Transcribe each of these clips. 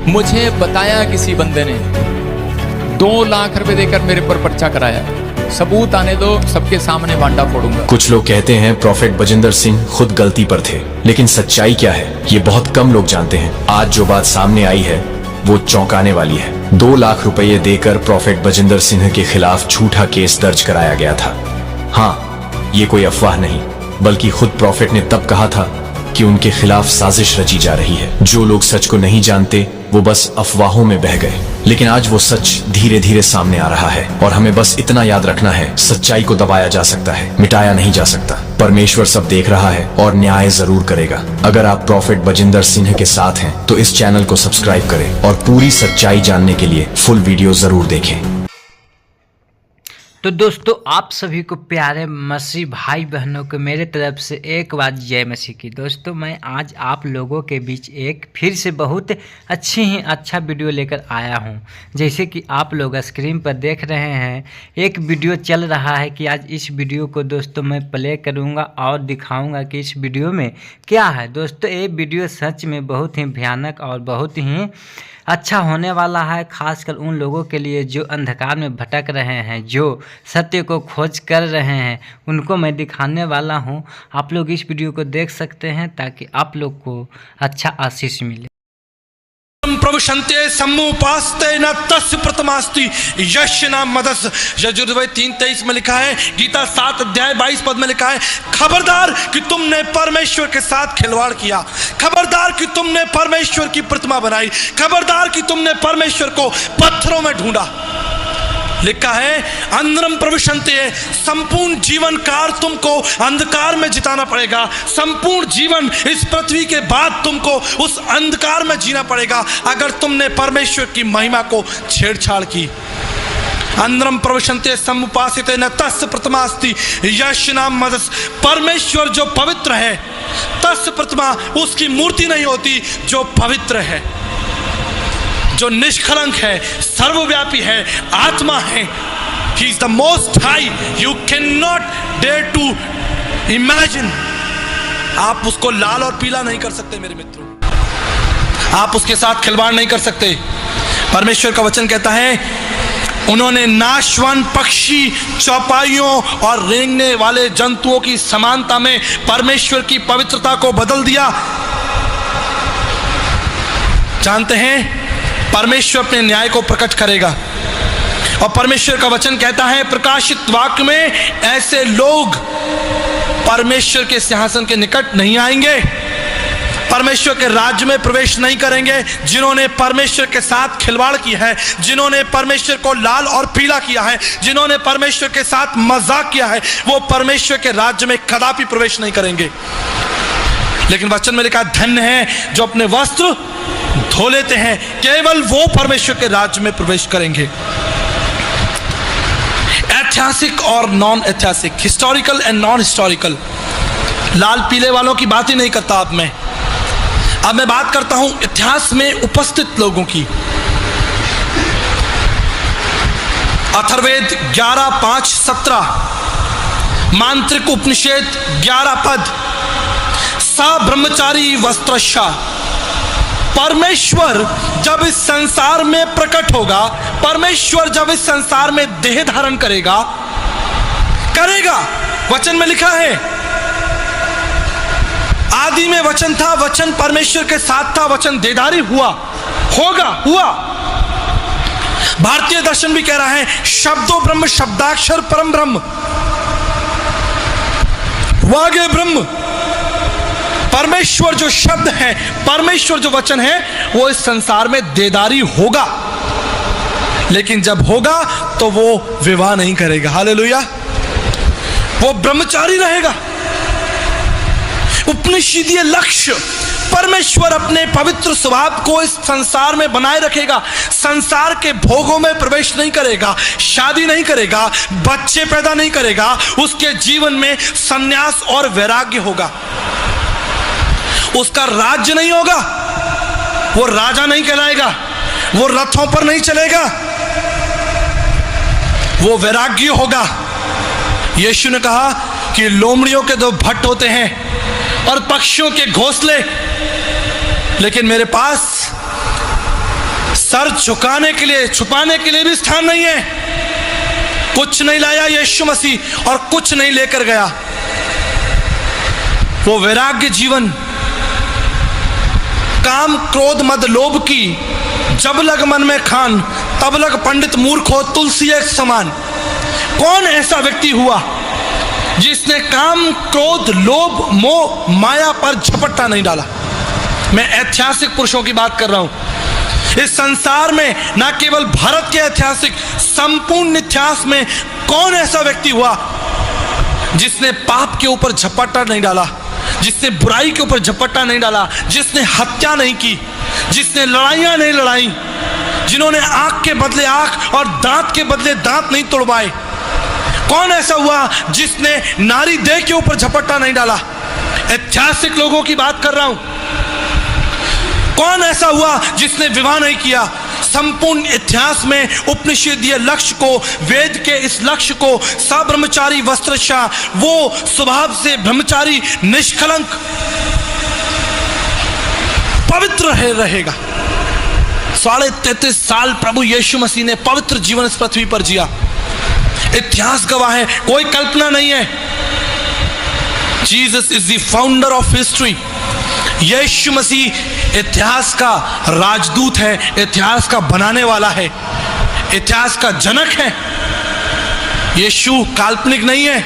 मुझे बताया किसी बंदे ने 2 लाख रुपए देकर मेरे पर पर्चा कराया, सबूत आने दो, सबके सामने भांडा फोड़ूंगा। कुछ लोग कहते हैं प्रोफेट बजिंदर सिंह खुद गलती पर थे, लेकिन सच्चाई क्या है ये बहुत कम लोग जानते हैं। आज जो बात सामने आई है वो चौंकाने वाली है। 2 लाख रुपए देकर प्रोफेट बजिंदर सिंह के खिलाफ झूठा केस दर्ज कराया गया था। हाँ, ये कोई अफवाह नहीं, बल्कि खुद प्रोफेट ने तब कहा था कि उनके खिलाफ साजिश रची जा रही है। जो लोग सच को नहीं जानते वो बस अफवाहों में बह गए, लेकिन आज वो सच धीरे धीरे सामने आ रहा है और हमें बस इतना याद रखना है, सच्चाई को दबाया जा सकता है, मिटाया नहीं जा सकता। परमेश्वर सब देख रहा है और न्याय जरूर करेगा। अगर आप प्रोफेट बजिंदर सिंह के साथ हैं तो इस चैनल को सब्सक्राइब करें और पूरी सच्चाई जानने के लिए फुल वीडियो जरूर देखें। तो दोस्तों, आप सभी को प्यारे मसीह भाई बहनों को मेरे तरफ से एक बार जय मसीह की। दोस्तों, मैं आज आप लोगों के बीच एक फिर से बहुत अच्छा वीडियो लेकर आया हूं। जैसे कि आप लोग स्क्रीन पर देख रहे हैं, एक वीडियो चल रहा है कि आज इस वीडियो को दोस्तों मैं प्ले करूंगा और दिखाऊंगा कि इस वीडियो में क्या है। दोस्तों, ये वीडियो सच में बहुत ही भयानक और बहुत ही अच्छा होने वाला है, खासकर उन लोगों के लिए जो अंधकार में भटक रहे हैं, जो सत्य को खोज कर रहे हैं, उनको मैं दिखाने वाला हूं। आप लोग इस वीडियो को देख सकते हैं ताकि आप लोग को अच्छा आशीष मिले। प्रभु शंते सम्मुपास्ते न तस्य प्रथमास्ति यश न मदस। यजुर्वेद 3:23 में लिखा है, गीता 7 अध्याय 22 पद में लिखा है, खबरदार कि तुमने परमेश्वर के साथ खिलवाड़ किया, खबरदार कि तुमने परमेश्वर की प्रतिमा बनाई, खबरदार कि तुमने परमेश्वर को पत्थरों में ढूंढा। लिखा है, अंधरम प्रविशन्ते, संपूर्ण जीवन काल तुमको अंधकार में जिताना पड़ेगा। संपूर्ण जीवन इस पृथ्वी के बाद तुमको उस अंधकार में जीना पड़ेगा अगर तुमने परमेश्वर की महिमा को छेड़छाड़ की। अंधरम प्रविशन्ते समुपासिते न तस्य प्रतिमास्ति यश नाम मदस। परमेश्वर जो पवित्र है, तस्य प्रतिमा उसकी मूर्ति नहीं होती, जो पवित्र है, जो निष्कलंक है, सर्वव्यापी है, आत्मा है। He is the most high. You cannot dare to imagine. आप उसको लाल और पीला नहीं कर सकते मेरे मित्रों, आप उसके साथ खिलवाड़ नहीं कर सकते। परमेश्वर का वचन कहता है, उन्होंने नाशवान पक्षी, चौपाइयों और रेंगने वाले जंतुओं की समानता में परमेश्वर की पवित्रता को बदल दिया। जानते हैं, परमेश्वर अपने न्याय को प्रकट करेगा और परमेश्वर का वचन कहता है प्रकाशित वाक्य में, ऐसे लोग परमेश्वर के सिंहासन के निकट नहीं आएंगे, परमेश्वर के राज्य में प्रवेश नहीं करेंगे, जिन्होंने परमेश्वर के साथ खिलवाड़ किया है, जिन्होंने परमेश्वर को लाल और पीला किया है, जिन्होंने परमेश्वर के साथ मजाक किया है, वो परमेश्वर के राज्य में कदापि प्रवेश नहीं करेंगे। लेकिन वचन में लिखा, धन्य है जो अपने वस्त्र धो लेते हैं, केवल वो परमेश्वर के राज्य में प्रवेश करेंगे। ऐतिहासिक और नॉन ऐतिहासिक, हिस्टोरिकल एंड नॉन हिस्टोरिकल, लाल पीले वालों की बात ही नहीं करता अब मैं बात करता हूं इतिहास में उपस्थित लोगों की। अथर्ववेद 11:5-17, मांत्रिक उपनिषद 11 पद, सा ब्रह्मचारी वस्त्रशा। परमेश्वर जब इस संसार में प्रकट होगा, परमेश्वर जब इस संसार में देह धारण करेगा, वचन में लिखा है, आदि में वचन था, वचन परमेश्वर के साथ था, वचन देहधारी हुआ। भारतीय दर्शन भी कह रहा है, शब्दो ब्रह्म, शब्दाक्षर परम ब्रह्म, वागे ब्रह्म। परमेश्वर जो शब्द है, परमेश्वर जो वचन है, वो इस संसार में देदारी होगा, लेकिन जब होगा तो वो विवाह नहीं करेगा। हालेलुया, वो ब्रह्मचारी रहेगा। उपनिषदीय लक्ष्य, परमेश्वर अपने पवित्र स्वभाव को इस संसार में बनाए रखेगा, संसार के भोगों में प्रवेश नहीं करेगा, शादी नहीं करेगा, बच्चे पैदा नहीं करेगा, उसके जीवन में संन्यास और वैराग्य होगा। उसका राज्य नहीं होगा, वो राजा नहीं कहलाएगा, वो रथों पर नहीं चलेगा, वो वैराग्य होगा। यीशु ने कहा कि लोमड़ियों के 2 भट्ट होते हैं और पक्षियों के घोंसले, लेकिन मेरे पास सर झुकाने के लिए, छुपाने के लिए भी स्थान नहीं है। कुछ नहीं लाया यीशु मसीह और कुछ नहीं लेकर गया। वो वैराग्य जीवन, काम क्रोध मद लोभ की, जब लग मन में खान तब लग पंडित मूर्ख हो तुलसी एक समान। कौन ऐसा व्यक्ति हुआ जिसने काम क्रोध लोभ मोह माया पर झपट्टा नहीं डाला? मैं ऐतिहासिक पुरुषों की बात कर रहा हूं। इस संसार में न केवल भारत के ऐतिहासिक, संपूर्ण इतिहास में कौन ऐसा व्यक्ति हुआ जिसने पाप के ऊपर झपट्टा नहीं डाला, जिसने बुराई के ऊपर झपट्टा नहीं डाला, जिसने हत्या नहीं की, जिसने लड़ाइयां नहीं लड़ाई, जिन्होंने आंख के बदले आंख और दांत के बदले दांत नहीं तोड़वाए? कौन ऐसा हुआ जिसने नारी देह के ऊपर झपट्टा नहीं डाला? ऐतिहासिक लोगों की बात कर रहा हूं। कौन ऐसा हुआ जिसने विवाह नहीं किया? संपूर्ण इतिहास में उपनिषदीय लक्ष्य को, वेद के इस लक्ष्य को, सब्रह्मचारी वस्त्रशा, वो स्वभाव से ब्रह्मचारी निष्कलंक पवित्र रहेगा। 33.5 साल प्रभु यीशु मसीह ने पवित्र जीवन इस पृथ्वी पर जिया। इतिहास गवाह है, कोई कल्पना नहीं है। Jesus is the founder of history. यीशु मसीह इतिहास का राजदूत है, इतिहास का बनाने वाला है, इतिहास का जनक है। यीशु काल्पनिक नहीं है।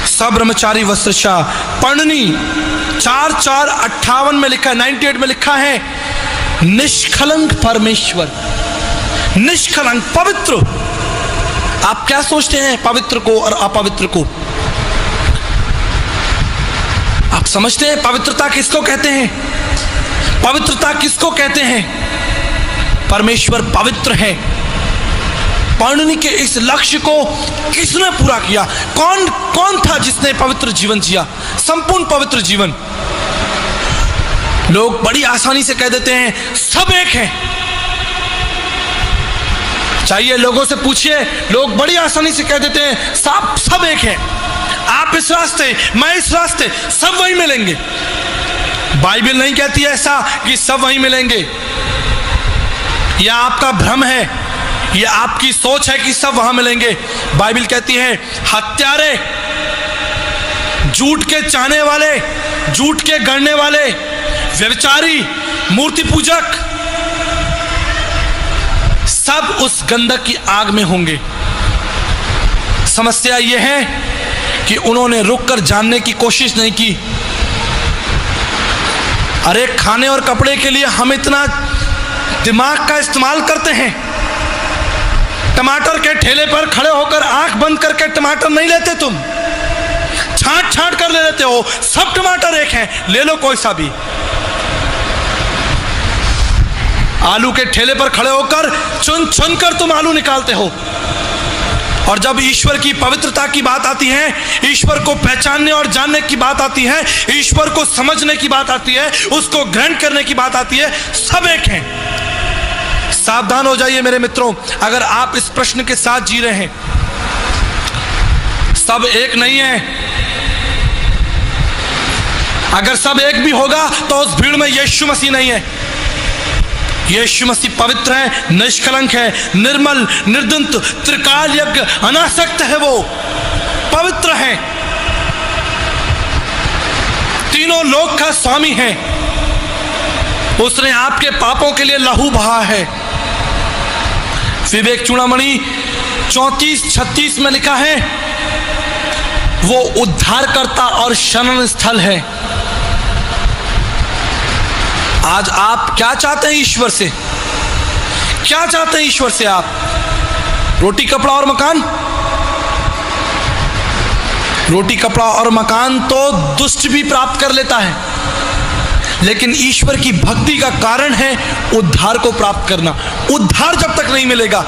सब्रह्मचारी वस्त्रशा पढ़नी 4:4:58 में लिखा है, 98 में लिखा है, निष्कलंक परमेश्वर, निष्कलंक पवित्र। आप क्या सोचते हैं पवित्र को और अपवित्र को? आप समझते हैं पवित्रता किसको कहते हैं? पवित्रता किसको कहते हैं? परमेश्वर पवित्र है। पौर्णिमा के इस लक्ष्य को किसने पूरा किया? कौन था जिसने पवित्र जीवन जिया, संपूर्ण पवित्र जीवन? लोग बड़ी आसानी से कह देते हैं सब एक है। चाहिए लोगों से पूछिए, लोग बड़ी आसानी से कह देते हैं सब एक है। आप इस रास्ते, मैं इस रास्ते, सब वहीं मिलेंगे। बाइबल नहीं कहती ऐसा कि सब वहीं मिलेंगे। यह आपका भ्रम है, यह आपकी सोच है कि सब वहां मिलेंगे। बाइबल कहती है हत्यारे, झूठ के चाहने वाले, झूठ के गढ़ने वाले, व्यभिचारी, मूर्ति पूजक, सब उस गंधक की आग में होंगे। समस्या यह है कि उन्होंने रुककर जानने की कोशिश नहीं की। अरे खाने और कपड़े के लिए हम इतना दिमाग का इस्तेमाल करते हैं। टमाटर के ठेले पर खड़े होकर आंख बंद करके टमाटर नहीं लेते तुम, छांट कर ले लेते हो। सब टमाटर एक हैं, ले लो कोई सा भी। आलू के ठेले पर खड़े होकर चुन कर तुम आलू निकालते हो। और जब ईश्वर की पवित्रता की बात आती है, ईश्वर को पहचानने और जानने की बात आती है, ईश्वर को समझने की बात आती है, उसको ग्रहण करने की बात आती है, सब एक हैं। सावधान हो जाइए मेरे मित्रों, अगर आप इस प्रश्न के साथ जी रहे हैं सब एक नहीं है। अगर सब एक भी होगा तो उस भीड़ में यीशु मसीह नहीं है। यीशु मसीह पवित्र है, निष्कलंक है, निर्मल, निर्दंत, त्रिकाल यज्ञ, अनासक्त है, वो पवित्र है, तीनों लोक का स्वामी है। उसने आपके पापों के लिए लहू बहा है। विवेक चूड़ामणि 34:36 में लिखा है, वो उद्धारकर्ता और शरण स्थल है। आज आप क्या चाहते हैं ईश्वर से? क्या चाहते हैं ईश्वर से आप? रोटी कपड़ा और मकान? रोटी कपड़ा और मकान तो दुष्ट भी प्राप्त कर लेता है, लेकिन ईश्वर की भक्ति का कारण है उद्धार को प्राप्त करना। उद्धार जब तक नहीं मिलेगा,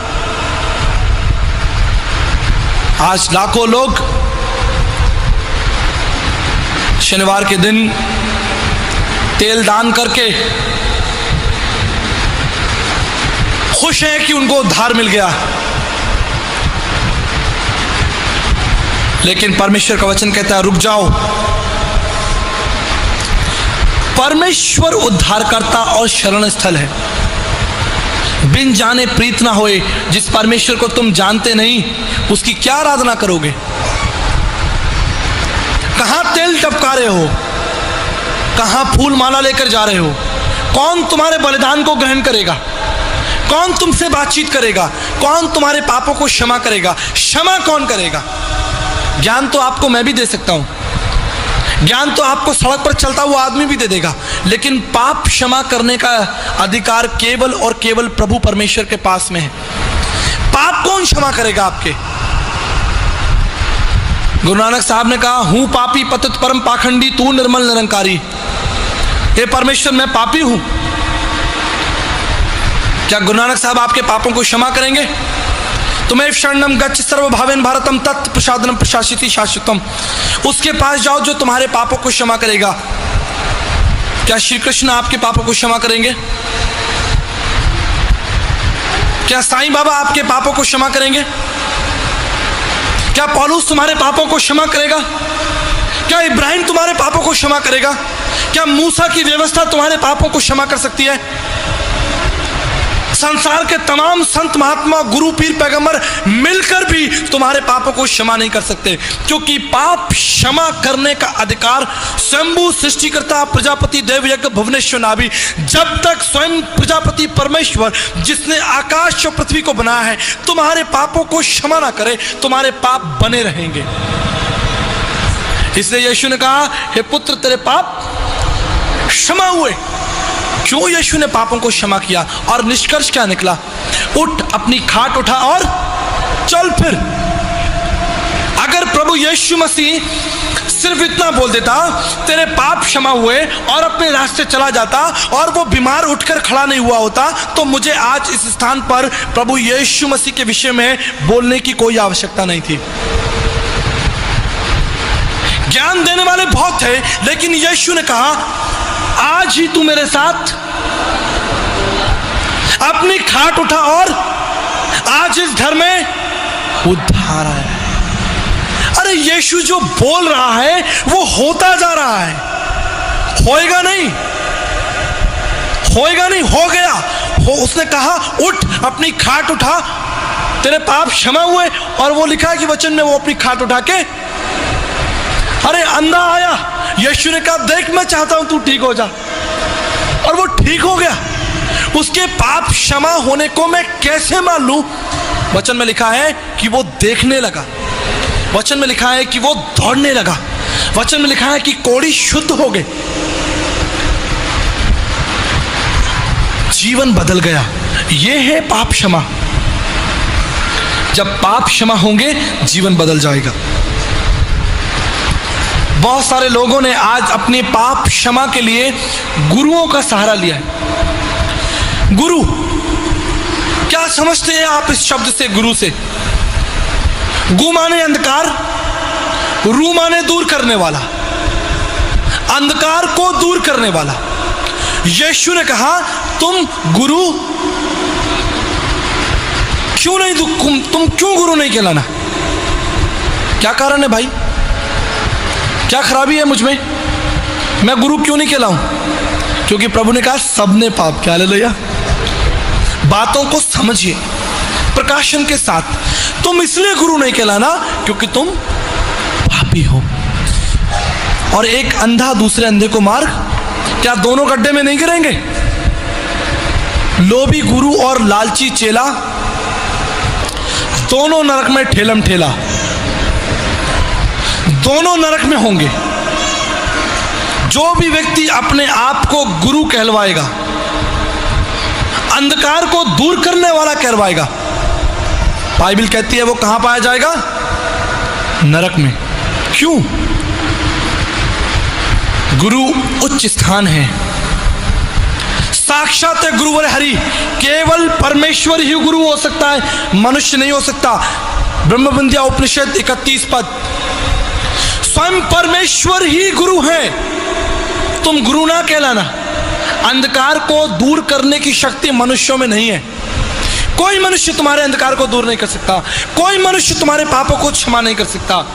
आज लाखों लोग शनिवार के दिन तेल दान करके खुश हैं कि उनको उद्धार मिल गया, लेकिन परमेश्वर का वचन कहता है रुक जाओ। परमेश्वर उद्धारकर्ता और शरण स्थल है। बिन जाने प्रीत ना होए, जिस परमेश्वर को तुम जानते नहीं उसकी क्या आराधना करोगे? कहां तेल टपका रहे हो? कहां फूल माला लेकर जा रहे हो? कौन तुम्हारे बलिदान को ग्रहण करेगा? कौन तुमसे बातचीत करेगा? कौन तुम्हारे पापों को क्षमा करेगा? क्षमा कौन करेगा? ज्ञान तो आपको मैं भी दे सकता हूं, ज्ञान तो आपको सड़क पर चलता हुआ आदमी भी दे देगा, लेकिन पाप क्षमा करने का अधिकार केवल और केवल प्रभु परमेश्वर के पास में है। पाप कौन क्षमा करेगा आपके? गुरु नानक साहब ने कहा, हूं पापी पतित परम पाखंडी, तू निर्मल निरंकारी। हे परमेश्वर, मैं पापी हूं। क्या गुरु नानक साहब आपके पापों को क्षमा करेंगे? तुम्हें शरणम गच्छ सर्वभावेन भारतम तत् प्रसादनम प्रशासिति शाश्वतम। उसके पास जाओ जो तुम्हारे पापों को क्षमा करेगा। क्या श्री कृष्ण आपके पापों को क्षमा करेंगे? क्या साईं बाबा आपके पापों को क्षमा करेंगे? क्या पौलुस तुम्हारे पापों को क्षमा करेगा? क्या इब्राहिम तुम्हारे पापों को क्षमा करेगा? क्या मूसा की व्यवस्था तुम्हारे पापों को क्षमा कर सकती है? संसार के तमाम संत महात्मा गुरु पीर पैगंबर मिलकर भी तुम्हारे पापों को क्षमा नहीं कर सकते, क्योंकि पाप क्षमा करने का अधिकार स्वयंभू सृष्टिकर्ता प्रजापति देवयज्ञ भुवनेश्वर नाभि, जब तक स्वयं प्रजापति परमेश्वर जिसने आकाश और पृथ्वी को बनाया है तुम्हारे पापों को क्षमा ना करे, तुम्हारे पाप बने रहेंगे। इसलिए यीशु ने कहा, हे पुत्र तेरे पाप क्षमा हुए। क्यों यीशु ने पापों को क्षमा किया? और निष्कर्ष क्या निकला? उठ, अपनी खाट उठा और चल फिर। अगर प्रभु यीशु मसीह सिर्फ इतना बोल देता, तेरे पाप क्षमा हुए, और अपने रास्ते चला जाता और वो बीमार उठकर खड़ा नहीं हुआ होता, तो मुझे आज इस स्थान पर प्रभु यीशु मसीह के विषय में बोलने की कोई आवश्यकता नहीं थी। ज्ञान देने वाले बहुत थे, लेकिन यीशु ने कहा, आज ही तू मेरे साथ अपनी खाट उठा और आज इस घर में उद्धार आया है। अरे यीशु जो बोल रहा है वो होता जा रहा है, होएगा नहीं, होएगा नहीं, हो गया। उसने कहा, उठ, अपनी खाट उठा, तेरे पाप क्षमा हुए। और वो लिखा है कि वचन में वो अपनी खाट उठा के, अरे अंधा आया, यीशु ने कहा, देख मैं चाहता हूं तू ठीक हो जा, और वो ठीक हो गया। उसके पाप क्षमा होने को मैं कैसे मान लूं? वचन में लिखा है कि वो देखने लगा, वचन में लिखा है कि वो दौड़ने लगा, वचन में लिखा है कि कोढ़ी शुद्ध हो गए, जीवन बदल गया। ये है पाप क्षमा। जब पाप क्षमा होंगे जीवन बदल जाएगा। बहुत सारे लोगों ने आज अपने पाप क्षमा के लिए गुरुओं का सहारा लिया है। गुरु, क्या समझते हैं आप इस शब्द से, गुरु से? गु माने अंधकार, रू माने दूर करने वाला, अंधकार को दूर करने वाला। यीशु ने कहा, तुम गुरु क्यों नहीं, तुम क्यों गुरु नहीं कहलाना? क्या कारण है भाई? क्या खराबी है मुझ में? मैं गुरु क्यों नहीं कहलाऊं? क्योंकि प्रभु ने कहा, सबने पाप किया। हालेलुया। बातों को समझिए प्रकाशन के साथ। तुम इसलिए गुरु नहीं कहलाना क्योंकि तुम पापी हो। और एक अंधा दूसरे अंधे को मार, क्या दोनों गड्ढे में नहीं गिरेंगे? लोभी गुरु और लालची चेला दोनों नरक में ठेलम ठेला, दोनों नरक में होंगे। जो भी व्यक्ति अपने आप को गुरु कहलवाएगा, अंधकार को दूर करने वाला कहलवाएगा, बाइबल कहती है वो कहां पाया जाएगा? नरक में। क्यों? गुरु उच्च स्थान है, साक्षात गुरुवर हरि। केवल परमेश्वर ही गुरु हो सकता है, मनुष्य नहीं हो सकता। ब्रह्मविद्या उपनिषद 31 पद, स्वयं परमेश्वर ही गुरु है। तुम गुरु ना कहलाना। अंधकार को दूर करने की शक्ति मनुष्यों में नहीं है। कोई मनुष्य तुम्हारे अंधकार को दूर नहीं कर सकता, कोई मनुष्य तुम्हारे पापों को क्षमा नहीं कर सकता,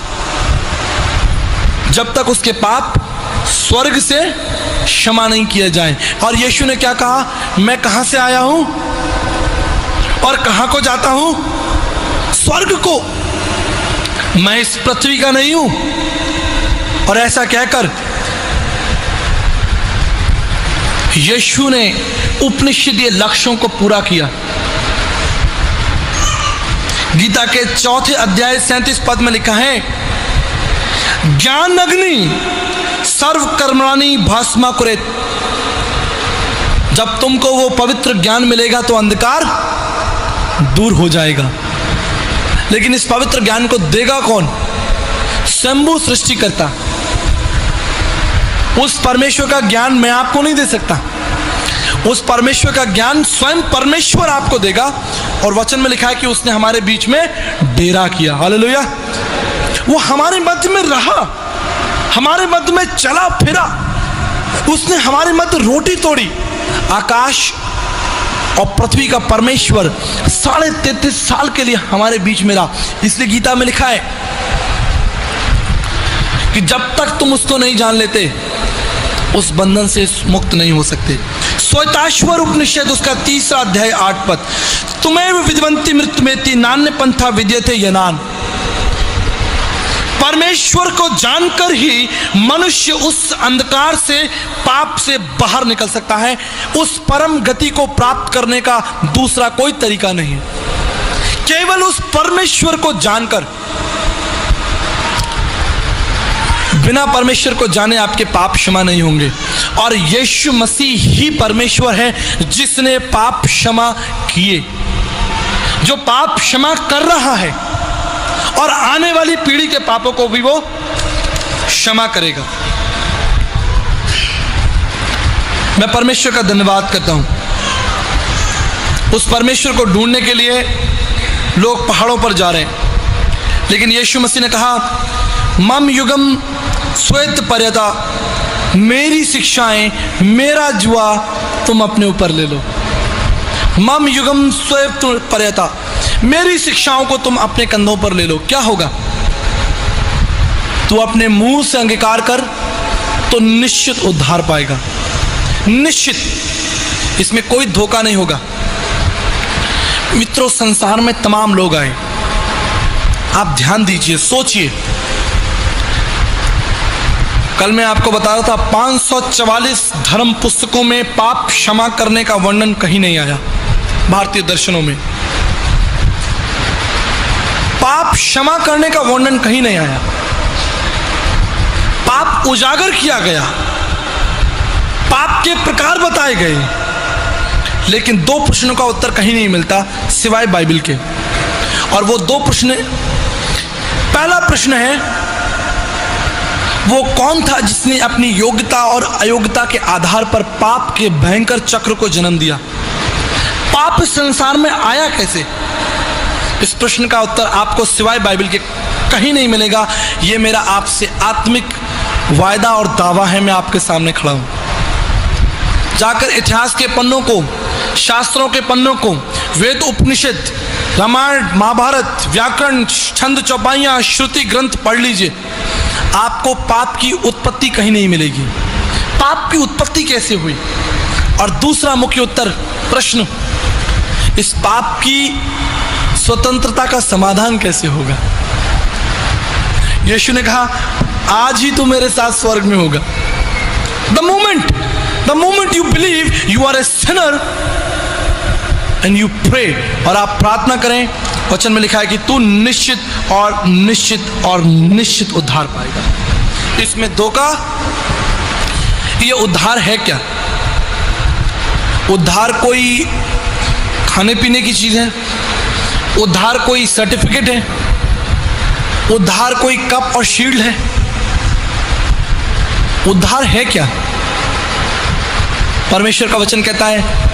जब तक उसके पाप स्वर्ग से क्षमा नहीं किए जाएं। और यीशु ने क्या कहा, मैं कहां से आया हूं और कहां को जाता हूं? स्वर्ग को। मैं इस पृथ्वी का नहीं हूं। और ऐसा कहकर यीशु ने उपनिषदीय लक्ष्यों को पूरा किया। गीता के 4 अध्याय 37 पद में लिखा है, ज्ञान अग्नि सर्व कर्मणि भस्मा कुरेत। जब तुमको वो पवित्र ज्ञान मिलेगा तो अंधकार दूर हो जाएगा। लेकिन इस पवित्र ज्ञान को देगा कौन? स्वयं सृष्टिकर्ता। उस परमेश्वर का ज्ञान मैं आपको नहीं दे सकता। उस परमेश्वर का ज्ञान स्वयं परमेश्वर आपको देगा। और वचन में लिखा है कि उसने हमारे बीच में डेरा किया। हालेलुया। वो हमारे मध्य में रहा, हमारे मध्य में चला फिरा। उसने हमारे मध्य रोटी तोड़ी। आकाश और पृथ्वी का परमेश्वर 33.5 साल के लिए हमारे बीच में रहा। इसलिए गीता में लिखा है कि जब तक तुम उसको नहीं जान लेते उस बंधन से मुक्त नहीं हो सकते। श्वेताश्वर उपनिषद उसका 3 अध्याय 8 पद, तुम्हें विद्वंती मृत्युमेति नान्य पंथा विद्यते यनान। परमेश्वर को जानकर ही मनुष्य उस अंधकार से, पाप से बाहर निकल सकता है। उस परम गति को प्राप्त करने का दूसरा कोई तरीका नहीं है, केवल उस परमेश्वर को जानकर। बिना परमेश्वर को जाने आपके पाप क्षमा नहीं होंगे। और यीशु मसीह ही परमेश्वर है जिसने पाप क्षमा किए, जो पाप क्षमा कर रहा है और आने वाली पीढ़ी के पापों को भी वो क्षमा करेगा। मैं परमेश्वर का धन्यवाद करता हूं। उस परमेश्वर को ढूंढने के लिए लोग पहाड़ों पर जा रहे हैं, लेकिन यीशु मसीह ने कहा, मम युगम श्वेत पर्यता, मेरी शिक्षाएं, मेरा जुआ तुम अपने ऊपर ले लो। मम युगम श्वेत पर्यता, मेरी शिक्षाओं को तुम अपने कंधों पर ले लो। क्या होगा? तू अपने मुंह से अंगीकार कर तो निश्चित उद्धार पाएगा, निश्चित। इसमें कोई धोखा नहीं होगा। मित्रों, संसार में तमाम लोग आए, आप ध्यान दीजिए, सोचिए। कल मैं आपको बता रहा था 544 धर्म पुस्तकों में पाप क्षमा करने का वर्णन कहीं नहीं आया। भारतीय दर्शनों में पाप क्षमा करने का वर्णन कहीं नहीं आया। पाप उजागर किया गया, पाप के प्रकार बताए गए, लेकिन 2 प्रश्नों का उत्तर कहीं नहीं मिलता सिवाय बाइबल के। और वो 2 प्रश्न, पहला प्रश्न है, वो कौन था जिसने अपनी योग्यता और अयोग्यता के आधार पर पाप के भयंकर चक्र को जन्म दिया? पाप संसार में आया कैसे? इस प्रश्न का उत्तर आपको सिवाय बाइबल के कहीं नहीं मिलेगा। यह मेरा आपसे आत्मिक वायदा और दावा है। मैं आपके सामने खड़ा हूं। जाकर इतिहास के पन्नों को, शास्त्रों के पन्नों को, वेद, उपनिषद, रामायण, महाभारत, व्याकरण, छंद, चौपाइयां, श्रुति ग्रंथ पढ़ लीजिए। आपको पाप की उत्पत्ति कहीं नहीं मिलेगी। पाप की उत्पत्ति कैसे हुई? और दूसरा मुख्य उत्तर प्रश्न, इस पाप की स्वतंत्रता का समाधान कैसे होगा? यीशु ने कहा, आज ही तू मेरे साथ स्वर्ग में होगा। The moment you believe you are a sinner and you pray, और आप प्रार्थना करें, वचन में लिखा है कि तू निश्चित और निश्चित और निश्चित उद्धार पाएगा। इसमें धोखा, ये उद्धार है क्या? उद्धार कोई खाने पीने की चीज है? उद्धार कोई सर्टिफिकेट है? उद्धार कोई कप और शील्ड है? उद्धार है क्या? परमेश्वर का वचन कहता है,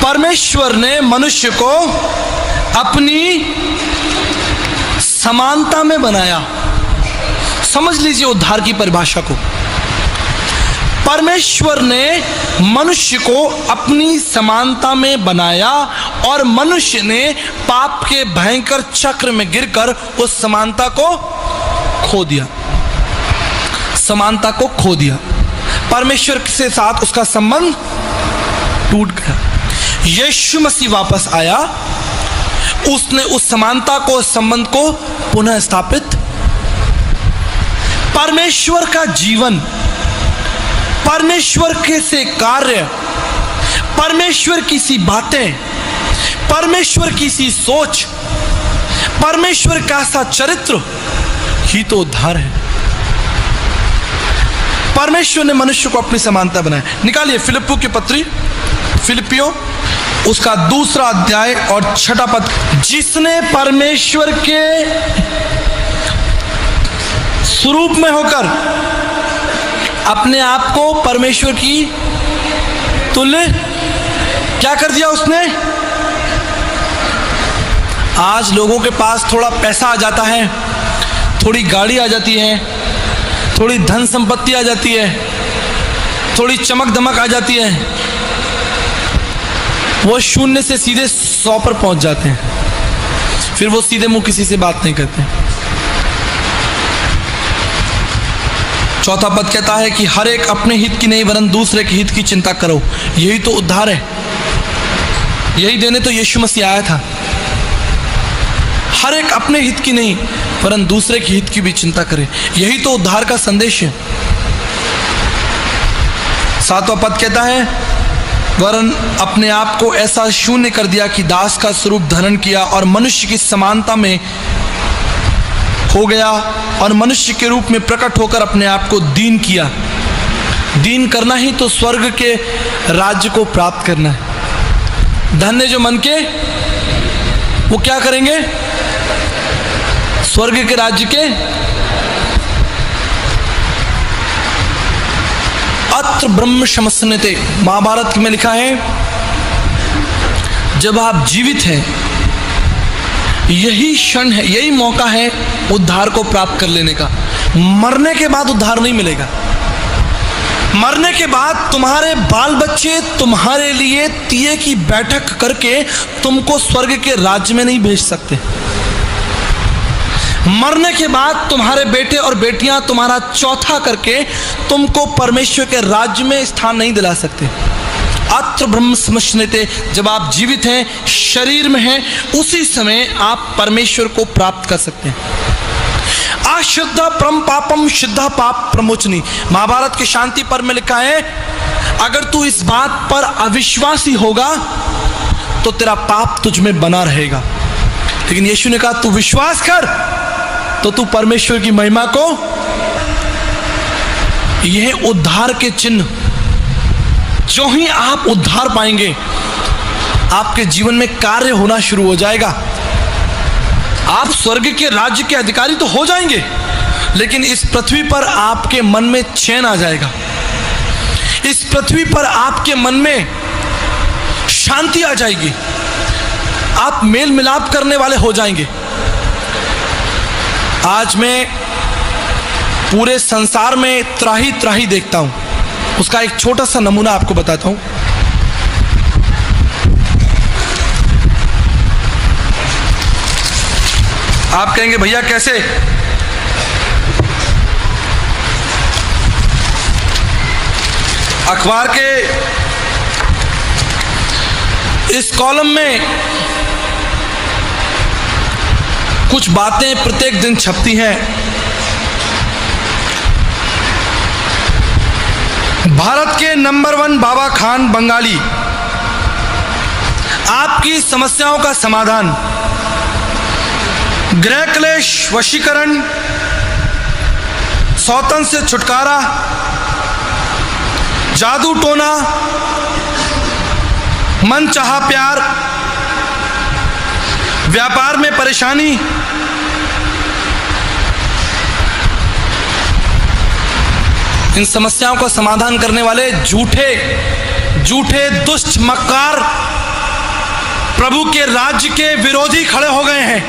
परमेश्वर ने मनुष्य को अपनी समानता में बनाया। समझ लीजिए उद्धार की परिभाषा को। परमेश्वर ने मनुष्य को अपनी समानता में बनाया और मनुष्य ने पाप के भयंकर चक्र में गिरकर उस समानता को खो दिया। समानता को खो दिया, परमेश्वर के साथ उसका संबंध टूट गया। यीशु मसीह वापस आया, उसने उस समानता को, उस संबंध को पुनः स्थापित। परमेश्वर का जीवन, परमेश्वर के से कार्य, परमेश्वर की सी बातें, परमेश्वर की सी सोच, परमेश्वर का सा चरित्र ही तो उद्धार है। परमेश्वर ने मनुष्य को अपनी समानता बनाया। निकालिए फिलिप्पियों की पत्री, फिलिप्पियों उसका 2 अध्याय और 6 पद। जिसने परमेश्वर के स्वरूप में होकर अपने आप को परमेश्वर की तुल्य क्या कर दिया उसने। आज लोगों के पास थोड़ा पैसा आ जाता है, थोड़ी गाड़ी आ जाती है, थोड़ी धन संपत्ति आ जाती है, थोड़ी चमक दमक आ जाती है, वो 0 से सीधे 100 पर पहुंच जाते हैं। फिर वो सीधे मुंह किसी से बात नहीं करते। 4 पद कहता है कि हर एक अपने हित की नहीं वरन दूसरे के हित की चिंता करो। यही तो उद्धार है, यही देने तो यीशु मसीह आया था। हर एक अपने हित की नहीं वरन दूसरे के हित की भी चिंता करे, यही तो उद्धार का संदेश है। 7वां पद कहता है वरन अपने आप को ऐसा शून्य कर दिया कि दास का स्वरूप धारण किया और मनुष्य की समानता में हो गया और मनुष्य के रूप में प्रकट होकर अपने आप को दीन किया। दीन करना ही तो स्वर्ग के राज्य को प्राप्त करना है। धन्य जो मन के वो क्या करेंगे, स्वर्ग के राज्य के। अत्र ब्रह्म शमस्नते, महाभारत में लिखा है जब आप जीवित हैं यही क्षण है, यही मौका है उद्धार को प्राप्त कर लेने का। मरने के बाद उद्धार नहीं मिलेगा। मरने के बाद तुम्हारे बाल बच्चे तुम्हारे लिए तिये की बैठक करके तुमको स्वर्ग के राज्य में नहीं भेज सकते। मरने के बाद तुम्हारे बेटे और बेटियां तुम्हारा चौथा करके तुमको परमेश्वर के राज्य में स्थान नहीं दिला सकते। अत्र ब्रह्म समश्नुते, जब आप जीवित हैं, शरीर में हैं, उसी समय आप परमेश्वर को प्राप्त कर सकते हैं। अशुद्ध परम पापम शुद्ध पाप प्रमोचनी, महाभारत के शांति पर्व में लिखा है अगर तू इस बात पर अविश्वासी होगा तो तेरा पाप तुझ में बना रहेगा, लेकिन यीशु ने कहा तू विश्वास कर तो तू परमेश्वर की महिमा को। यह उद्धार के चिन्ह, जो ही आप उद्धार पाएंगे आपके जीवन में कार्य होना शुरू हो जाएगा। आप स्वर्ग के राज्य के अधिकारी तो हो जाएंगे, लेकिन इस पृथ्वी पर आपके मन में चैन आ जाएगा। इस पृथ्वी पर आपके मन में शांति आ जाएगी। आप मेल मिलाप करने वाले हो जाएंगे। आज मैं पूरे संसार में त्राही त्राही देखता हूं, उसका एक छोटा सा नमूना आपको बताता हूं। आप कहेंगे भैया कैसे? अखबार के इस कॉलम में कुछ बातें प्रत्येक दिन छपती हैं। भारत के नंबर 1 बाबा खान बंगाली, आपकी समस्याओं का समाधान, गृह क्लेश वशीकरण, सौतन से छुटकारा, जादू टोना, मन चाहा प्यार, व्यापार में परेशानी, इन समस्याओं का समाधान करने वाले झूठे दुष्ट मक्कार प्रभु के राज्य के विरोधी खड़े हो गए हैं,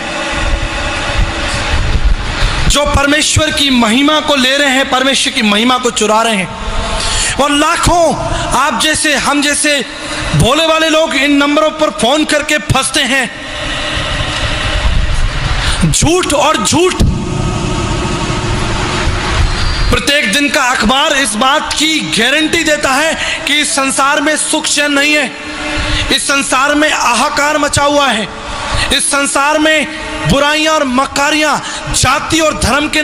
जो परमेश्वर की महिमा को ले रहे हैं, परमेश्वर की महिमा को चुरा रहे हैं। और लाखों आप जैसे हम जैसे भोले वाले लोग इन नंबरों पर फोन करके फंसते हैं। झूठ और झूठ प्रत्येक दिन का अखबार इस बात की गारंटी देता है कि इस संसार में सुख चैन नहीं है, इस संसार में हाहाकार मचा हुआ है, इस संसार में बुराइयां और मकारियां जाति और धर्म के।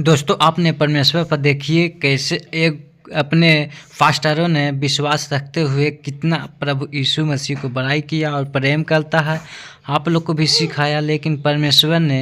दोस्तों आपने परमेश्वर पर देखिए कैसे एक अपने फास्टरों ने विश्वास रखते हुए कितना प्रभु यीशु मसीह को बड़ाई किया और प्रेम करता है, आप लोग को भी सिखाया। लेकिन परमेश्वर ने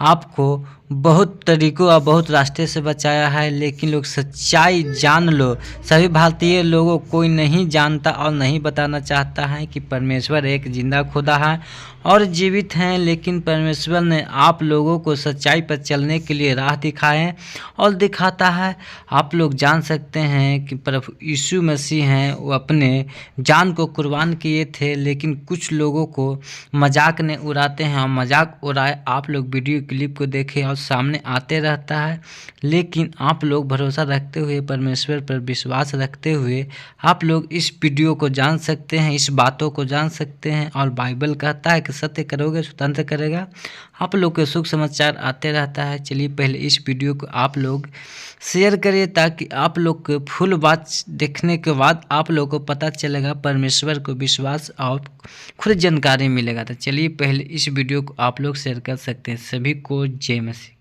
आपको बहुत तरीकों और बहुत रास्ते से बचाया है, लेकिन लोग सच्चाई जान लो। सभी भारतीय लोगों कोई नहीं जानता और नहीं बताना चाहता है कि परमेश्वर एक जिंदा खुदा है और जीवित हैं। लेकिन परमेश्वर ने आप लोगों को सच्चाई पर चलने के लिए राह दिखाए और दिखाता है। आप लोग जान सकते हैं कि प्रभु यीशु मसीह हैं, वो अपने जान को कुर्बान किए थे, लेकिन कुछ लोगों को मजाक ने उड़ाते हैं और मजाक उड़ाए आप लोग वीडियो क्लिप को देखें और सामने आते रहता है। लेकिन आप लोग भरोसा रखते हुए, परमेश्वर पर विश्वास रखते हुए आप लोग इस वीडियो को जान सकते हैं, इस बातों को जान सकते हैं। और बाइबल कहता है कि सत्य करोगे स्वतंत्र करेगा। आप लोग के सुख समाचार आते रहता है। चलिए पहले इस वीडियो को आप लोग शेयर करिए ताकि आप लोग को फुल बात देखने के बाद आप लोग को पता चलेगा, परमेश्वर को विश्वास और खुद जानकारी मिलेगा। तो चलिए पहले इस वीडियो को आप लोग शेयर कर सकते हैं। सभी को जय मसीह।